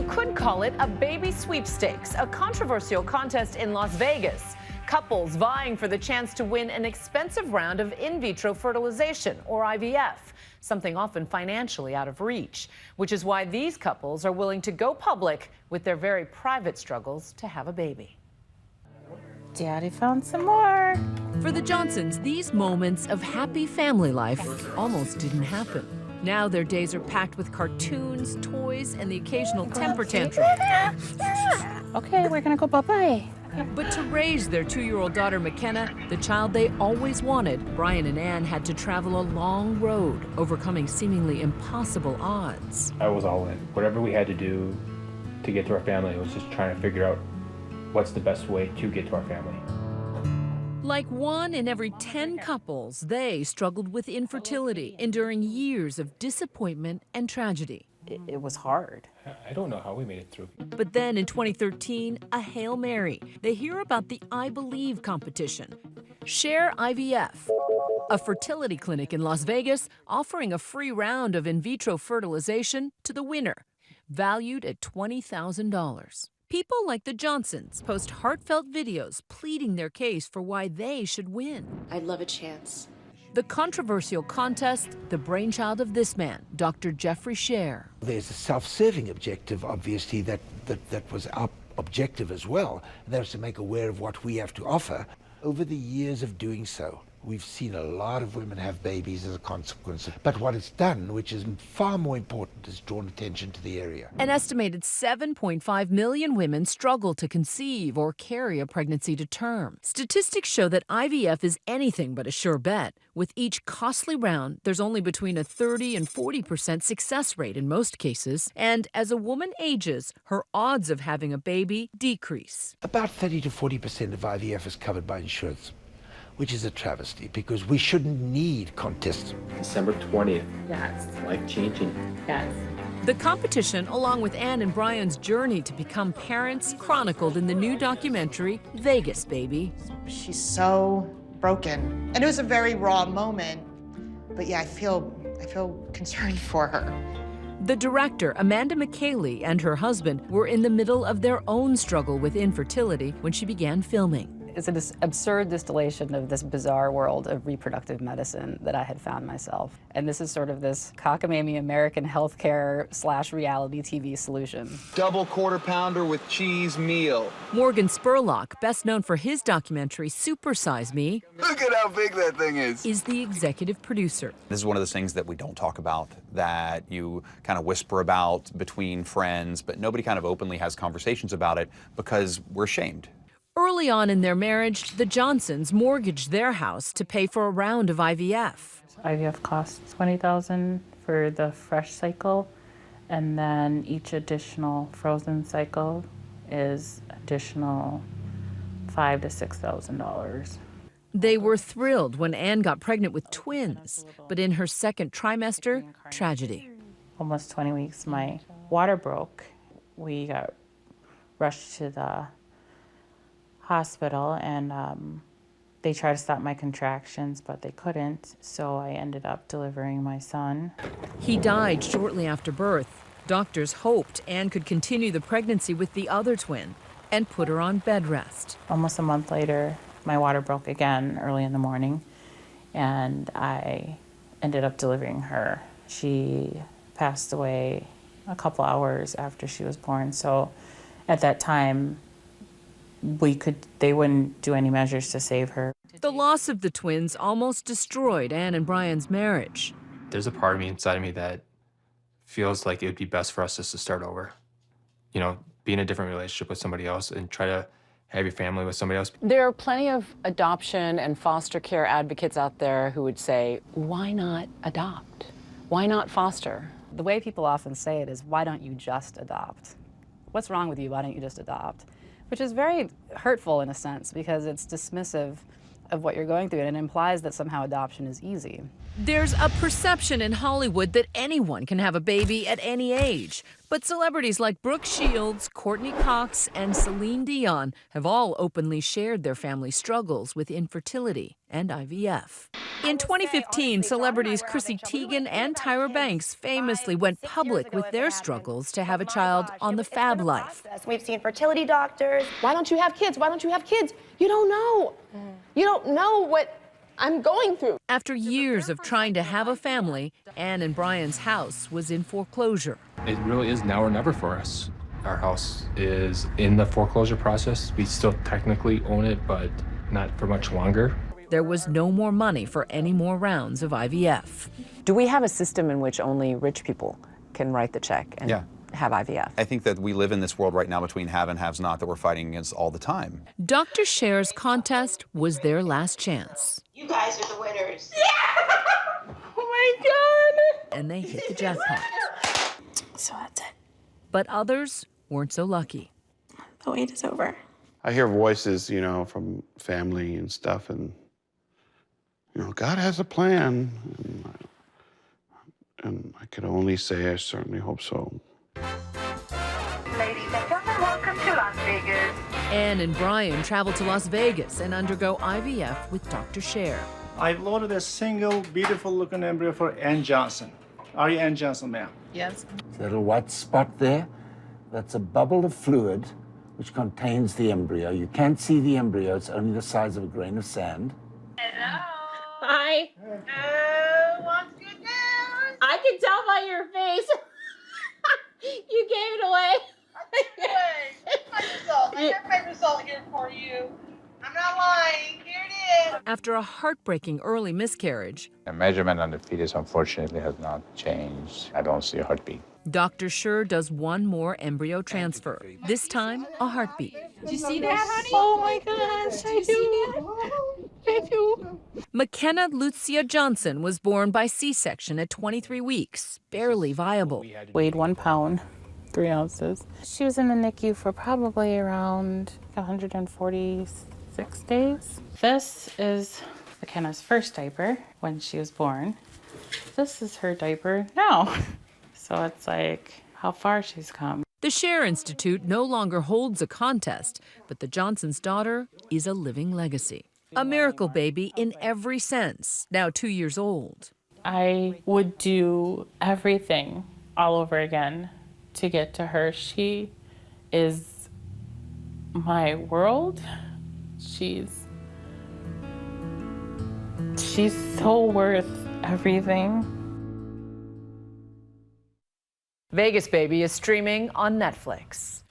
could call it a baby sweepstakes, a controversial contest in Las Vegas. Couples vying for the chance to win an expensive round of in vitro fertilization, or IVF, something often financially out of reach, which is why these couples are willing to go public with their very private struggles to have a baby. Daddy found some more. For the Johnsons, these moments of happy family life almost didn't happen. Now their days are packed with cartoons, toys, and the occasional temper tantrum. Okay, we're gonna go bye-bye. But to raise their 2-year-old daughter, McKenna, the child they always wanted, Brian and Ann had to travel a long road, overcoming seemingly impossible odds. I was all in. Whatever we had to do to get to our family, it was just trying to figure out what's the best way to get to our family. Like 1 in every 10 couples, they struggled with infertility, enduring years of disappointment and tragedy. It was hard. I don't know how we made it through. But then in 2013, a Hail Mary. They hear about the I Believe competition. Share IVF, a fertility clinic in Las Vegas offering a free round of in vitro fertilization to the winner, valued at $20,000. People like the Johnsons post heartfelt videos pleading their case for why they should win. I'd love a chance. The controversial contest, the brainchild of this man, Dr. Jeffrey Scher. There's a self-serving objective, obviously, that was our objective as well. That was to make aware of what we have to offer. Over the years of doing so, we've seen a lot of women have babies as a consequence. But what it's done, which is far more important, is drawn attention to the area. An estimated 7.5 million women struggle to conceive or carry a pregnancy to term. Statistics show that IVF is anything but a sure bet. With each costly round, there's only between a 30 and 40% success rate in most cases. And as a woman ages, her odds of having a baby decrease. About 30 to 40% of IVF is covered by insurance, which is a travesty because we shouldn't need contests. December 20th. Yes. Life-changing. Yes. The competition, along with Ann and Brian's journey to become parents, chronicled in the new documentary, Vegas Baby. She's so broken. And it was a very raw moment, but yeah, I feel concerned for her. The director, Amanda Micheli, and her husband were in the middle of their own struggle with infertility when she began filming. It's an absurd distillation of this bizarre world of reproductive medicine that I had found myself. And this is sort of this cockamamie American healthcare / reality TV solution. Double quarter pounder with cheese meal. Morgan Spurlock, best known for his documentary Super Size Me, Look at how big that thing is the executive producer. This is one of those things that we don't talk about, that you kind of whisper about between friends, but nobody kind of openly has conversations about it because we're ashamed. Early on in their marriage, the Johnsons mortgaged their house to pay for a round of IVF. IVF costs $20,000 for the fresh cycle, and then each additional frozen cycle is additional $5,000 to $6,000. They were thrilled when Ann got pregnant with twins, but in her second trimester, tragedy. Almost 20 weeks, my water broke. We got rushed to the hospital, and they tried to stop my contractions, but they couldn't, so I ended up delivering my son. He died shortly after birth. Doctors hoped Ann could continue the pregnancy with the other twin and put her on bed rest. Almost a month later, my water broke again early in the morning, and I ended up delivering her. She passed away a couple hours after she was born, so at that time, they wouldn't do any measures to save her. The loss of the twins almost destroyed Ann and Brian's marriage. There's a part of me inside of me that feels like it would be best for us just to start over. You know, be in a different relationship with somebody else and try to have your family with somebody else. There are plenty of adoption and foster care advocates out there who would say, why not adopt? Why not foster? The way people often say it is, why don't you just adopt? What's wrong with you? Why don't you just adopt? Which is very hurtful in a sense because it's dismissive of what you're going through, and it implies that somehow adoption is easy. There's a perception in Hollywood that anyone can have a baby at any age. But celebrities like Brooke Shields, Courtney Cox, and Celine Dion have all openly shared their family struggles with infertility and IVF. In 2015, celebrities Chrissy Teigen and Tyra Banks famously went public with their struggles to have a child on the Fab Life. We've seen fertility doctors. Why don't you have kids? Why don't you have kids? You don't know. You don't know what I'm going through. After years of trying to have a family, Ann and Brian's house was in foreclosure. It really is now or never for us. Our house is in the foreclosure process. We still technically own it, but not for much longer. There was no more money for any more rounds of IVF. Do we have a system in which only rich people can write the check and have IVF? I think that we live in this world right now between have and haves not that we're fighting against all the time. Dr. Scher's contest was their last chance. You guys are the winners. Yeah! Oh my God! And they hit the jackpot. So that's it. But others weren't so lucky. The wait is over. I hear voices, you know, from family and stuff, and, you know, God has a plan. And I could only say I certainly hope so. Ladies and gentlemen, welcome to Las Vegas. Ann and Brian travel to Las Vegas and undergo IVF with Dr. Scher. I've loaded a single beautiful-looking embryo for Ann Johnson. Are you Ann Johnson, ma'am? Yes. That little white spot there, that's a bubble of fluid which contains the embryo. You can't see the embryo, it's only the size of a grain of sand. Hello. Hi. What's good news? I can tell by your face. You gave it away. I gave it away. My result. I have my result here for you. I'm not lying. Here it is. After a heartbreaking early miscarriage, the measurement on the fetus unfortunately has not changed. I don't see a heartbeat. Dr. Scher does one more embryo transfer, this time a heartbeat. Did you see that, honey? Oh my gosh, I do. I do. McKenna Lucia Johnson was born by C-section at 23 weeks, barely viable. Weighed 1 pound, 3 ounces. She was in the NICU for probably around 146 days. This is McKenna's first diaper when she was born. This is her diaper now. So it's like how far she's come. The Scher Institute no longer holds a contest, but the Johnsons' daughter is a living legacy. A miracle baby in every sense, now 2 years old. I would do everything all over again to get to her. She is my world. She's so worth everything. Vegas Baby is streaming on Netflix.